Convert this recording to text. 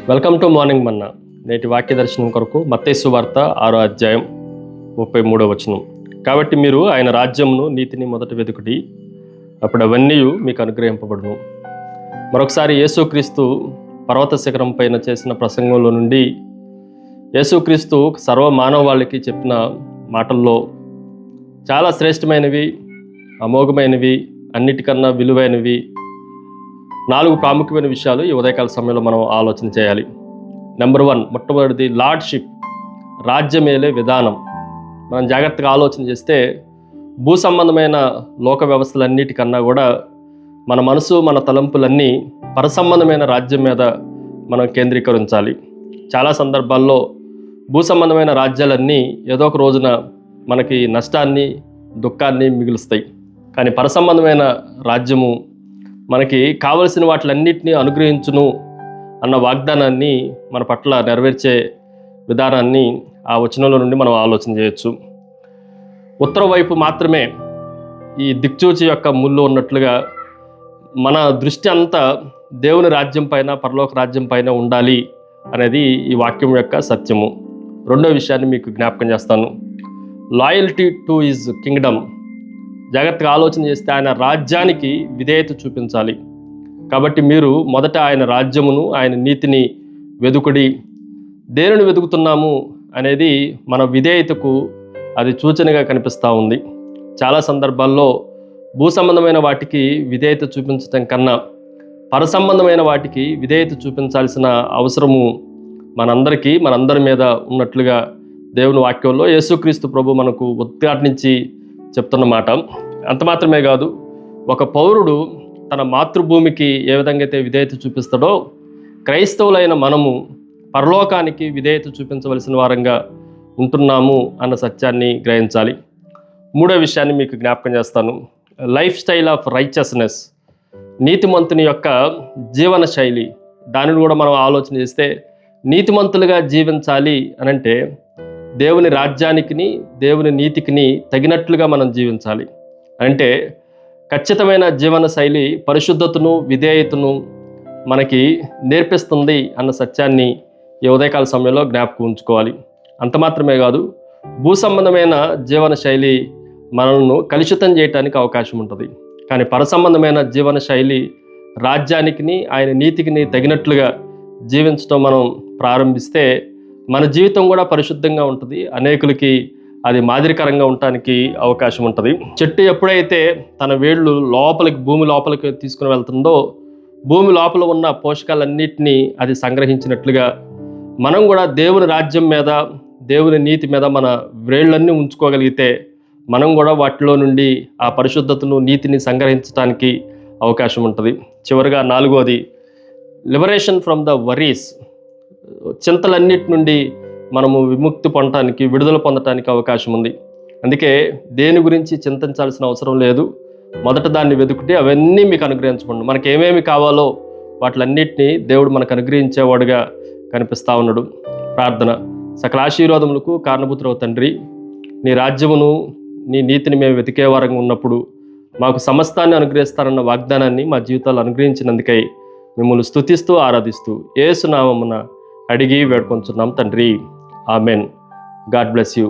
Welcome to morning మన్నా. నేటి వాక్య దర్శనం కొరకు మత్తయి సువార్త 6వ అధ్యాయం 33వ వచనం. కాబట్టి మీరు ఆయన రాజ్యమును నీతిని మొదట వెతుకుడి, అప్పుడు అవన్నీ మీకు అనుగ్రహింపబడును. మరొకసారి యేసుక్రీస్తు పర్వత శిఖరం పైన చేసిన ప్రసంగంలో నుండి యేసుక్రీస్తు సర్వ మానవాళికి చెప్పిన మాటల్లో చాలా శ్రేష్టమైనవి, అమోఘమైనవి, అన్నిటికన్నా విలువైనవి 4 ప్రాముఖ్యమైన విషయాలు ఈ ఉదయకాల సమయంలో మనం ఆలోచన చేయాలి. నెంబర్ 1, మొట్టమొదటిది లార్డ్షిప్, రాజ్యమేలే విధానం. మనం జాగ్రత్తగా ఆలోచన చేస్తే భూ సంబంధమైన లోక వ్యవస్థలన్నిటికన్నా కూడా మన మనసు, మన తలంపులన్నీ పరసంబంధమైన రాజ్యం మీద మనం కేంద్రీకరించాలి. చాలా సందర్భాల్లో భూ సంబంధమైన రాజ్యాలన్నీ ఏదో ఒక రోజున మనకి నష్టాన్ని, దుఃఖాన్ని మిగులుస్తాయి. కానీ పరసంబంధమైన రాజ్యము మనకి కావలసిన వాటిలన్నిటినీ అనుగ్రహించును అన్న వాగ్దానాన్ని మన పట్ల నెరవేర్చే విధానాన్ని ఆ వచనంలో నుండి మనం ఆలోచన చేయొచ్చు. ఉత్తర వైపు మాత్రమే ఈ దిక్చూచి యొక్క ముళ్ళు ఉన్నట్లుగా మన దృష్టి అంతా దేవుని రాజ్యం పైన, పరలోక రాజ్యం పైన ఉండాలి అనేది ఈ వాక్యం యొక్క సత్యము. రెండో విషయాన్ని మీకు జ్ఞాపకం చేస్తాను. Loyalty to his Kingdom. జాగ్రత్తగా ఆలోచన చేస్తే ఆయన రాజ్యానికి విధేయత చూపించాలి. కాబట్టి మీరు మొదట ఆయన రాజ్యమును, ఆయన నీతిని వెదుకుడి. దేనిని వెతుకుతున్నాము అనేది మన విధేయతకు అది సూచనగా కనిపిస్తూ ఉంది. చాలా సందర్భాల్లో భూ సంబంధమైన వాటికి విధేయత చూపించటం కన్నా పరసంబంధమైన వాటికి విధేయత చూపించాల్సిన అవసరము మనందరి మీద ఉన్నట్లుగా దేవుని వాక్యంలో యేసుక్రీస్తు ప్రభు మనకు ఉద్ఘాటించి చెప్తున్న మాట. అంత మాత్రమే కాదు, ఒక పౌరుడు తన మాతృభూమికి ఏ విధంగా అయితే విధేయత చూపిస్తాడో క్రైస్తవులైన మనము పరలోకానికి విధేయత చూపించవలసిన వారంగా ఉంటున్నాము అన్న సత్యాన్ని గ్రహించాలి. మూడో విషయాన్ని మీకు జ్ఞాపకం చేస్తాను. లైఫ్ స్టైల్ ఆఫ్ రైచియస్నెస్, నీతిమంతుని యొక్క జీవన శైలి. దానిని కూడా మనం ఆలోచన చేస్తే నీతిమంతులుగా జీవించాలి అనంటే దేవుని రాజ్యానికి, దేవుని నీతికి తగినట్లుగా మనం జీవించాలి. అంటే ఖచ్చితమైన జీవన శైలి పరిశుద్ధతను, విధేయతను మనకి నేర్పిస్తుంది అన్న సత్యాన్ని ఈ ఉదయకాల సమయంలో జ్ఞాపకం ఉంచుకోవాలి. అంత మాత్రమే కాదు, భూ సంబంధమైన జీవన శైలి మనల్ని కలుషితం చేయడానికి అవకాశం ఉంటుంది. కానీ పరసంబంధమైన జీవన శైలి రాజ్యానికి, ఆయన నీతికి తగినట్లుగా జీవించడం మనం ప్రారంభిస్తే మన జీవితం కూడా పరిశుద్ధంగా ఉంటుంది. అనేకులకి అది మాదిరికరంగా ఉండటానికి అవకాశం ఉంటుంది. చెట్టు ఎప్పుడైతే తన వేళ్ళు భూమి లోపలికి తీసుకుని వెళ్తుందో భూమి లోపల ఉన్న పోషకాలన్నింటినీ అది సంగ్రహించినట్లుగా మనం కూడా దేవుని రాజ్యం మీద, దేవుని నీతి మీద మన వేళ్ళన్నీ ఉంచుకోగలిగితే మనం కూడా వాటిలో నుండి ఆ పరిశుద్ధతను, నీతిని సంగ్రహించడానికి అవకాశం ఉంటుంది. చివరిగా 4వది లిబరేషన్ ఫ్రమ్ ద వరీస్. చింతలన్నిటి నుండి మనము విముక్తి పొందటానికి, విడుదల పొందటానికి అవకాశం ఉంది. అందుకే దేని గురించి చింతించాల్సిన అవసరం లేదు. మొదట దాన్ని వెతుకుతే అవన్నీ మీకు అనుగ్రహించబడు. మనకి ఏమేమి కావాలో వాటిలన్నిటినీ దేవుడు మనకు అనుగ్రహించేవాడుగా కనిపిస్తూ ఉన్నాడు. ప్రార్థన. సకల ఆశీర్వాదములకు కారణభూతుడవు తండ్రి, నీ రాజ్యమును, నీ నీతిని మేము వెతికే వారంగా ఉన్నప్పుడు మాకు సమస్తాన్ని అనుగ్రహిస్తారన్న వాగ్దానాన్ని మా జీవితాలు అనుగ్రహించినందుకై మిమ్మల్ని స్తుతిస్తూ ఆరాధిస్తూ యేసు నామమున అడిగి వేడుకొంచున్నాం తండ్రి. ఆమెన్. God bless you.